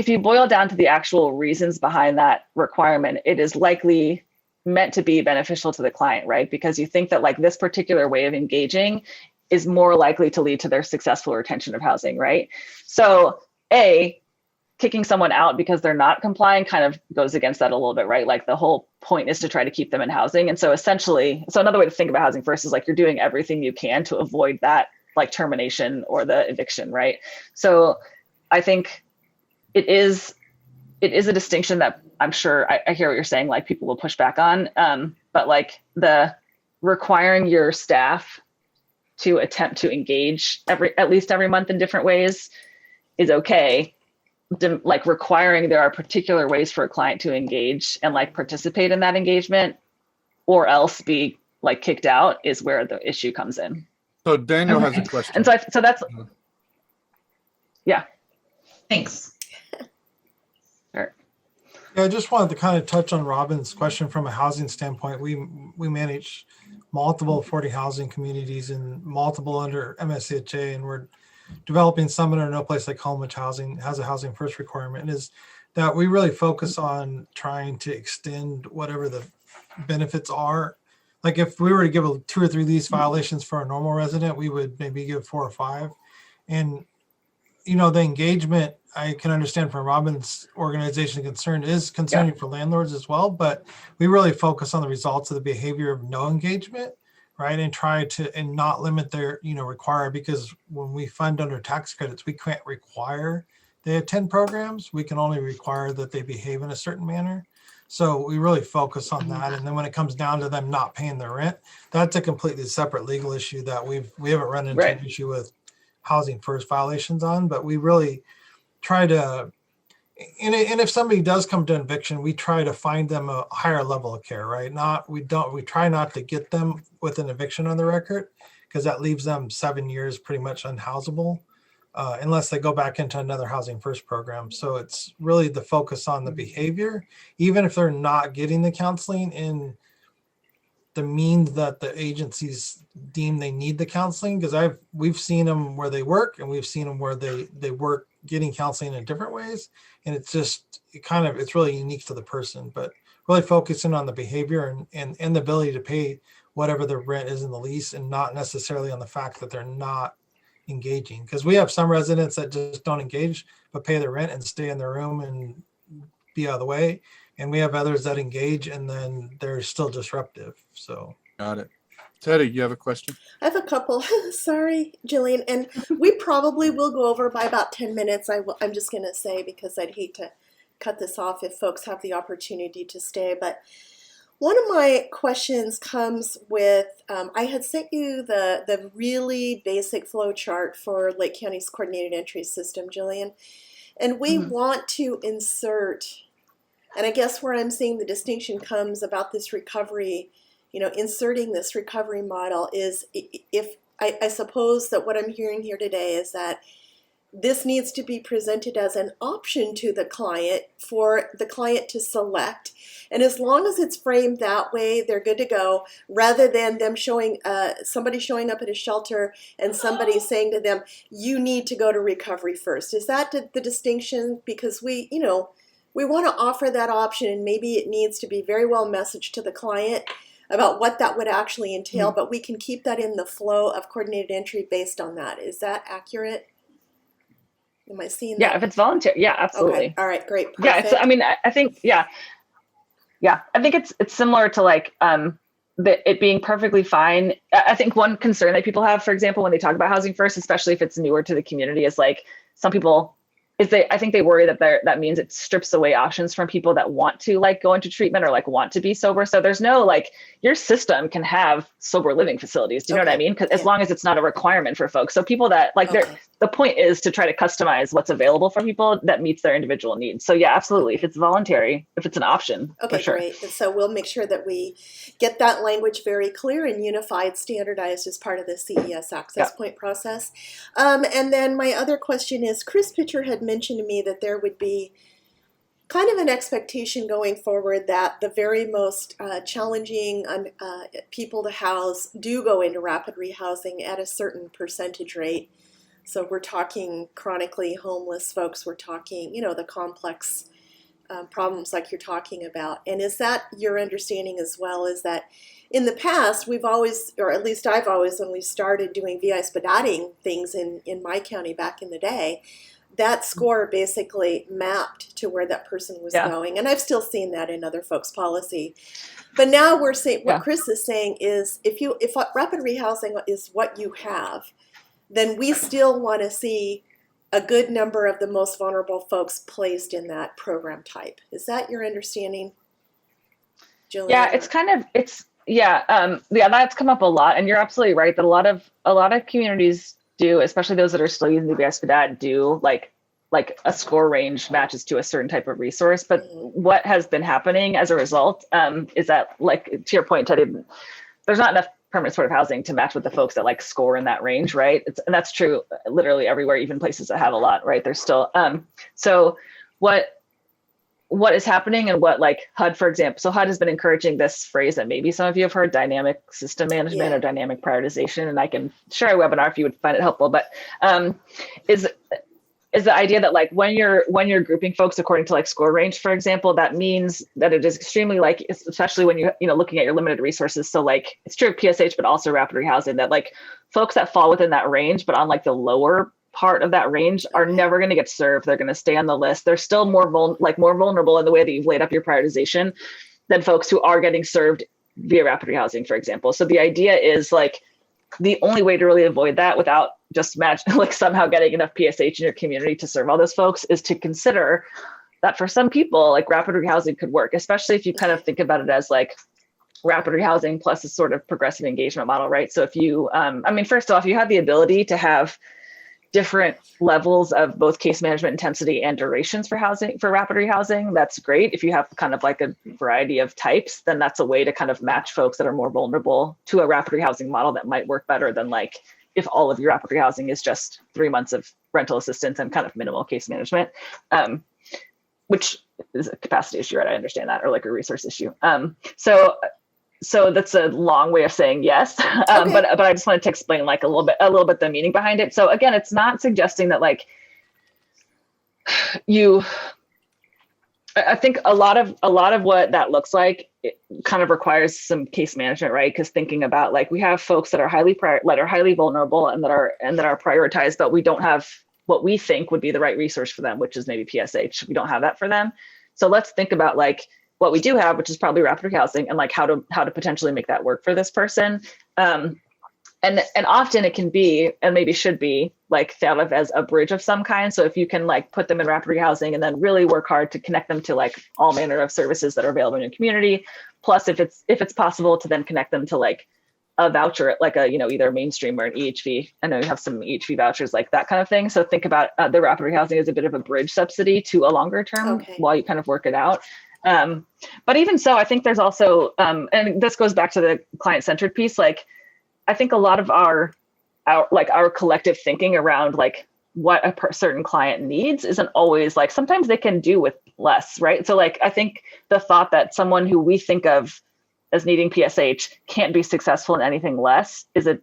you boil down to the actual reasons behind that requirement, it is likely meant to be beneficial to the client, right? Because you think that like this particular way of engaging is more likely to lead to their successful retention of housing, right? So kicking someone out because they're not complying kind of goes against that a little bit, right? Like the whole point is to try to keep them in housing. And so another way to think about Housing First is like you're doing everything you can to avoid that like termination or the eviction, right? So I think it is a distinction that I'm sure I hear what you're saying, like people will push back on. But like the requiring your staff to attempt to engage at least every month in different ways is okay. Like requiring there are particular ways for a client to engage and like participate in that engagement or else be like kicked out is where the issue comes in. So Daniel has a question. And so that's, yeah. Thanks. Sure. Yeah, I just wanted to kind of touch on Robin's question from a housing standpoint. We manage multiple affordable housing communities and multiple under MSHA, and we're developing some under No Place Like Home, which has a housing first requirement, is that we really focus on trying to extend whatever the benefits are. Like if we were to give 2 or 3 of these violations for a normal resident, we would maybe give 4 or 5. And, you know, the engagement, I can understand from Robin's organization concern is concerning for landlords as well, but we really focus on the results of the behavior of no engagement, right? And try to, and not limit their, require, because when we fund under tax credits, we can't require they attend programs. We can only require that they behave in a certain manner. So we really focus on that. And then when it comes down to them not paying their rent, that's a completely separate legal issue that we haven't run into an issue with housing first violations on, but we really try to, and if somebody does come to eviction, we try to find them a higher level of care, right? We try not to get them with an eviction on the record, because that leaves them 7 years pretty much unhousable, unless they go back into another housing first program. So it's really the focus on the behavior, even if they're not getting the counseling in the means that the agencies deem they need the counseling, because we've seen them where they work, and we've seen them where they work getting counseling in different ways. And it's really unique to the person, but really focusing on the behavior and the ability to pay whatever the rent is in the lease, and not necessarily on the fact that they're not engaging. Because we have some residents that just don't engage, but pay their rent and stay in their room and be out of the way. And we have others that engage and then they're still disruptive. So got it. Teddy, you have a question? I have a couple. Sorry, Gillian. And we probably will go over by about 10 minutes. I'm just going to say, because I'd hate to cut this off if folks have the opportunity to stay. But one of my questions comes with, I had sent you the really basic flow chart for Lake County's coordinated entry system, Gillian. And we want to insert, and I guess where I'm seeing the distinction comes about this recovery, inserting this recovery model is, if I suppose that what I'm hearing here today is that this needs to be presented as an option to the client for the client to select. And as long as it's framed that way, they're good to go, rather than them somebody showing up at a shelter and somebody saying to them, you need to go to recovery first. Is that the distinction? Because we want to offer that option, and maybe it needs to be very well messaged to the client about what that would actually entail, but we can keep that in the flow of coordinated entry based on that. Is that accurate? Am I seeing that? Yeah, if it's voluntary, yeah, absolutely. Okay. All right, great. Perfect. Yeah, I think, I think it's similar to like it being perfectly fine. I think one concern that people have, for example, when they talk about housing first, especially if it's newer to the community, is like some people I think they worry that that means it strips away options from people that want to like go into treatment or like want to be sober. So there's no like, your system can have sober living facilities. Do you know what I mean? Because as long as it's not a requirement for folks. So people that like the point is to try to customize what's available for people that meets their individual needs. So yeah, absolutely. If it's voluntary, if it's an option. Okay, for sure. Great. And so we'll make sure that we get that language very clear and unified, standardized as part of the CES access point process. And then my other question is, Chris Pitcher had mentioned to me that there would be kind of an expectation going forward that the very most challenging people to house do go into rapid rehousing at a certain percentage rate. So we're talking chronically homeless folks, we're talking, the complex problems like you're talking about. And is that your understanding as well, is that in the past, we've always, or at least I've always, when we started doing VI spadating things in my county back in the day, that score basically mapped to where that person was going. And I've still seen that in other folks' policy. But now we're saying, what Chris is saying is, if rapid rehousing is what you have, then we still want to see a good number of the most vulnerable folks placed in that program type. Is that your understanding, Gillian? Yeah, it's kind of, Yeah, that's come up a lot, and you're absolutely right that a lot of communities do, especially those that are still using the VS for that, do like a score range matches to a certain type of resource. But what has been happening as a result is that, like to your point, Teddy, there's not enough permanent supportive housing to match with the folks that like score in that range, right? And that's true literally everywhere, even places that have a lot, right? There's still so what is happening and what like HUD, for example. So HUD has been encouraging this phrase that maybe some of you have heard, dynamic system management or dynamic prioritization. And I can share a webinar if you would find it helpful, but is the idea that like when you're grouping folks according to like score range, for example, that means that it is extremely like, especially when you know, looking at your limited resources. So like it's true of PSH, but also rapid rehousing, that like folks that fall within that range, but on like the lower part of that range are never going to get served. They're going to stay on the list. They're still more vulnerable in the way that you've laid up your prioritization than folks who are getting served via rapid rehousing, for example. So the idea is like the only way to really avoid that without just like somehow getting enough PSH in your community to serve all those folks is to consider that for some people, like rapid rehousing could work, especially if you kind of think about it as like rapid rehousing plus a sort of progressive engagement model, right? So if you, first off, you have the ability to have different levels of both case management intensity and durations for rapid rehousing. That's great. If you have kind of like a variety of types, then that's a way to kind of match folks that are more vulnerable to a rapid rehousing model that might work better than like if all of your rapid rehousing is just 3 months of rental assistance and kind of minimal case management, which is a capacity issue, right? I understand that, or like a resource issue. So that's a long way of saying yes, but I just wanted to explain like a little bit the meaning behind it. So again, it's not suggesting that like I think a lot of what that looks like, it kind of requires some case management, right? Because thinking about like we have folks that are highly vulnerable and that are prioritized, but we don't have what we think would be the right resource for them, which is maybe PSH. We don't have that for them. So let's think about like what we do have, which is probably rapid rehousing, and like how to potentially make that work for this person. And often it can be, and maybe should be, like thought of as a bridge of some kind. So if you can like put them in rapid rehousing and then really work hard to connect them to like all manner of services that are available in your community, plus if it's possible to then connect them to like a voucher, like a, you know, either mainstream or an EHV. I know you have some EHV vouchers, like that kind of thing. So think about the rapid rehousing as a bit of a bridge subsidy to a longer term while you kind of work it out. But even so, I think there's also, and this goes back to the client-centered piece, like I think a lot of our collective thinking around like what a certain client needs isn't always like, sometimes they can do with less, right? So like, I think the thought that someone who we think of as needing PSH can't be successful in anything less is a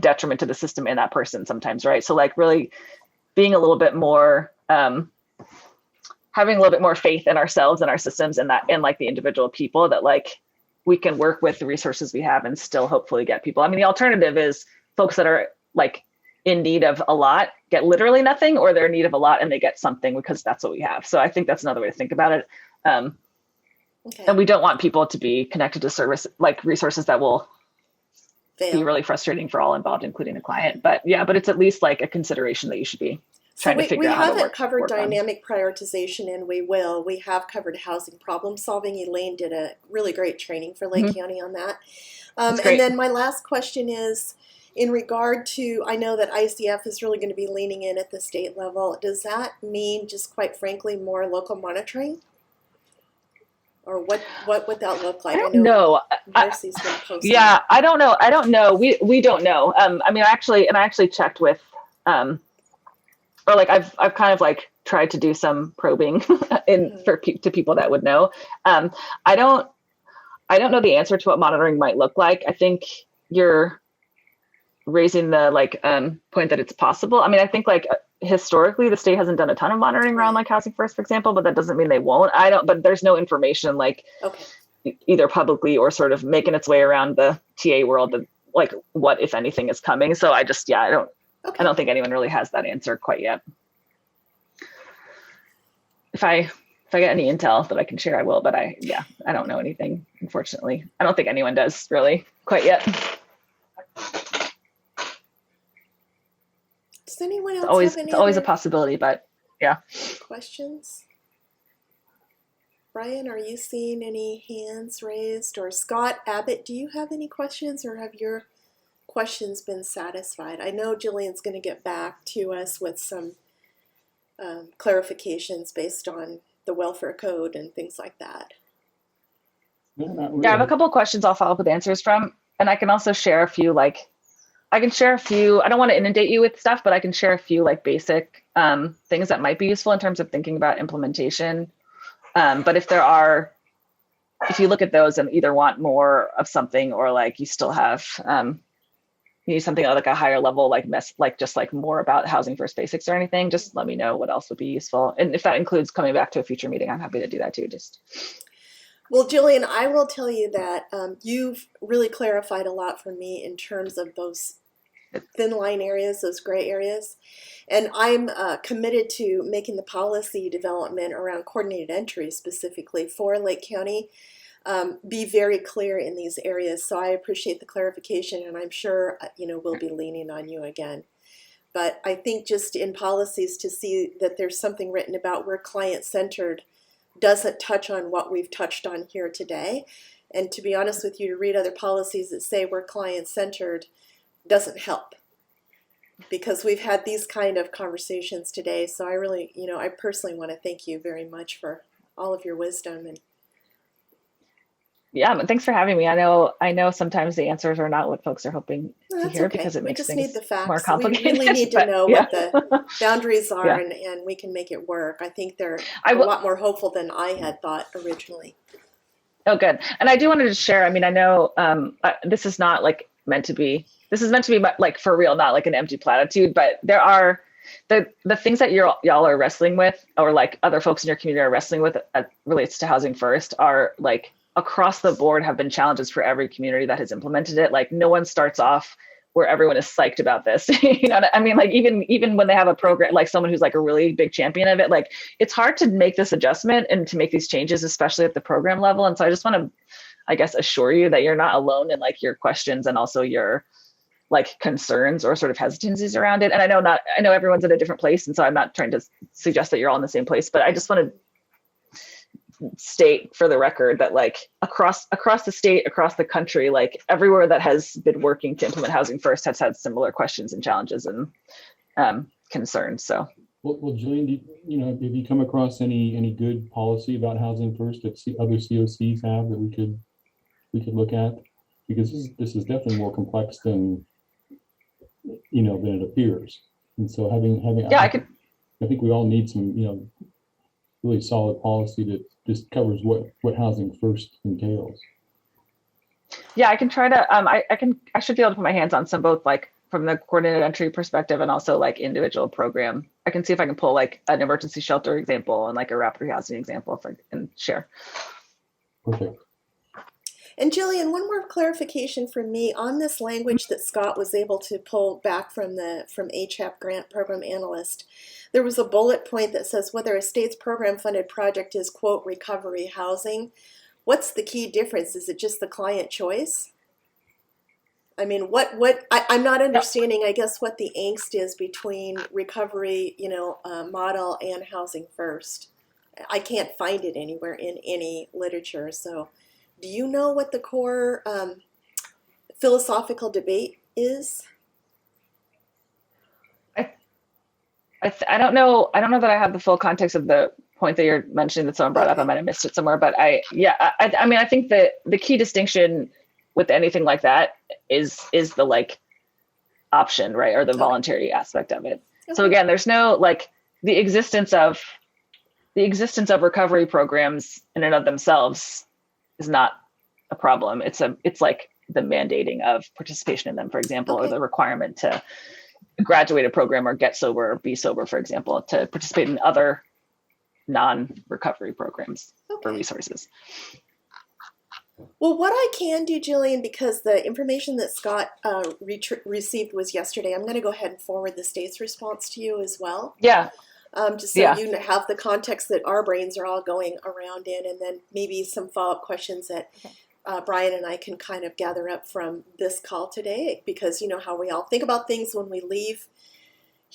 detriment to the system and that person sometimes, right? So like really being a little bit more, having a little bit more faith in ourselves and our systems and like the individual people that like we can work with the resources we have and still hopefully get people. I mean, the alternative is folks that are like in need of a lot get literally nothing, or they're in need of a lot and they get something because that's what we have. So I think that's another way to think about it. And we don't want people to be connected to service, like resources that will be really frustrating for all involved, including the client. But it's at least like a consideration that you should be trying to figure out how to work. We haven't covered dynamic prioritization, and we will. We have covered housing problem solving. Elaine did a really great training for Lake County on that. And then my last question is, in regard to, I know that ICF is really going to be leaning in at the state level. Does that mean, just quite frankly, more local monitoring? Or what would that look like? I don't know. Marcy's been posting. Yeah, I don't know. We don't know. I mean, I actually checked with, or like I've kind of like tried to do some probing to people that would know. I don't know the answer to what monitoring might look like. I think you're raising the like point that it's possible. I mean, I think like historically the state hasn't done a ton of monitoring around like Housing First, for example, but that doesn't mean they won't. But there's no information like either publicly or sort of making its way around the TA world that like what, if anything, is coming. So I don't think anyone really has that answer quite yet. If I get any intel that I can share, I will, but I don't know anything, unfortunately. I don't think anyone does really quite yet. Does anyone else have any it's always a possibility, but yeah. questions? Brian, are you seeing any hands raised? Or Scott Abbott, do you have any questions, or have your questions been satisfied? I know Gillian's going to get back to us with some clarifications based on the welfare code and things like that. No, not Yeah, I have a really. couple of questions I'll follow up with answers from, and I can also share a few I don't want to inundate you with stuff, but I can share a few basic things that might be useful in terms of thinking about implementation. But if you look at those and either want more of something or you still have, you need something at a higher level, just more about housing first basics or anything, just let me know what else would be useful. And if that includes coming back to a future meeting, I'm happy to do that too. Well, Gillian, I will tell you that you've really clarified a lot for me in terms of those thin line areas, those gray areas. And I'm committed to making the policy development around coordinated entry specifically for Lake County be very clear in these areas. So I appreciate the clarification, and I'm sure, we'll be leaning on you again. But I think just in policies to see that there's something written about where client-centered doesn't touch on what we've touched on here today. And to be honest with you, to read other policies that say we're client-centered doesn't help, because we've had these kind of conversations today. So I really, I personally want to thank you very much for all of your wisdom. And Yeah, but thanks for having me. I know sometimes the answers are not what folks are hoping to that's hear okay. because it We makes just things need the facts. more complicated. We really need to know yeah. what the boundaries are, Yeah. and we can make it work. I think they're I a will- lot more hopeful than I had thought originally. Oh, good. And I do want to just share, I know this is not meant to be for real, not like an empty platitude, but there are the things that y'all are wrestling with, or other folks in your community are wrestling with relates to housing first, are across the board have been challenges for every community that has implemented it. No one starts off where everyone is psyched about this. You know what I mean? Even when they have a program, someone who's a really big champion of it, it's hard to make this adjustment and to make these changes, especially at the program level. And so I just want to, I guess, assure you that you're not alone in your questions and also your concerns or sort of hesitancies around it. And I know everyone's in a different place. And so I'm not trying to suggest that you're all in the same place, but I just want to state for the record that across the state, across the country, everywhere that has been working to implement housing first has had similar questions and challenges and concerns. So Well, Julian, have you come across any good policy about housing first that other COCs have that we could look at? Because this is definitely more complex than it appears. And so I think we all need some really solid policy that just covers what housing first entails. Yeah, I can try to, I should be able to put my hands on some, both from the coordinated entry perspective and also individual program. I can see if I can pull an emergency shelter example and a rapid housing example and share. Perfect. And Gillian, one more clarification from me on this language that Scott was able to pull back from HAP grant program analyst. There was a bullet point that says whether a state's program funded project is, quote, recovery housing. What's the key difference? Is it just the client choice? I'm not understanding, I guess, what the angst is between recovery, model and housing first. I can't find it anywhere in any literature. So do you know what the core philosophical debate is? I don't know that I have the full context of the point that you're mentioning that someone brought up. I might have missed it somewhere, but I think that the key distinction with anything like that is the option, right? Or the voluntary aspect of it. Okay. So again, there's no the existence of recovery programs in and of themselves is not a problem. It's the mandating of participation in them, for example, or the requirement to graduate a program or get sober or be sober, for example, to participate in other non-recovery programs for resources. Well, what I can do, Gillian, because the information that Scott received was yesterday, I'm going to go ahead and forward the state's response to you as well. Yeah. Just so you have the context that our brains are all going around in, and then maybe some follow-up questions that Brian and I can kind of gather up from this call today, because you know how we all think about things when we leave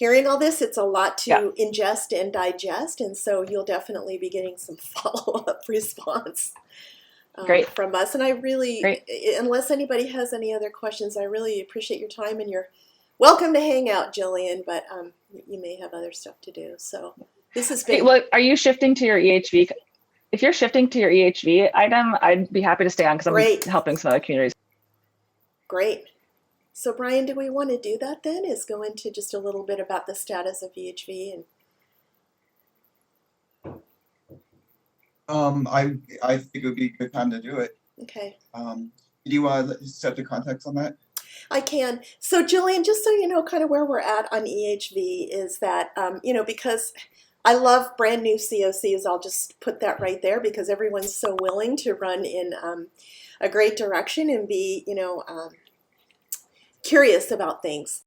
hearing all this, it's a lot to Yeah. ingest and digest, and so you'll definitely be getting some follow-up response Great. from us. And I really, Great. unless anybody has any other questions, I really appreciate your time, and you're welcome to hang out, Jillian, but you may have other stuff to do. So this has been... Well, are you shifting to your EHV? If you're shifting to your EHV item, I'd be happy to stay on because I'm helping some other communities. Great. So Brian, do we want to do that then? Is go into just a little bit about the status of EHV and... I think it would be a good time to do it. Okay. Do you want to set the context on that? I can. So Jillian, just so you know kind of where we're at on EHV is that, you know, because I love brand new COCs, I'll just put that right there because everyone's so willing to run in a great direction and be, you know, curious about things.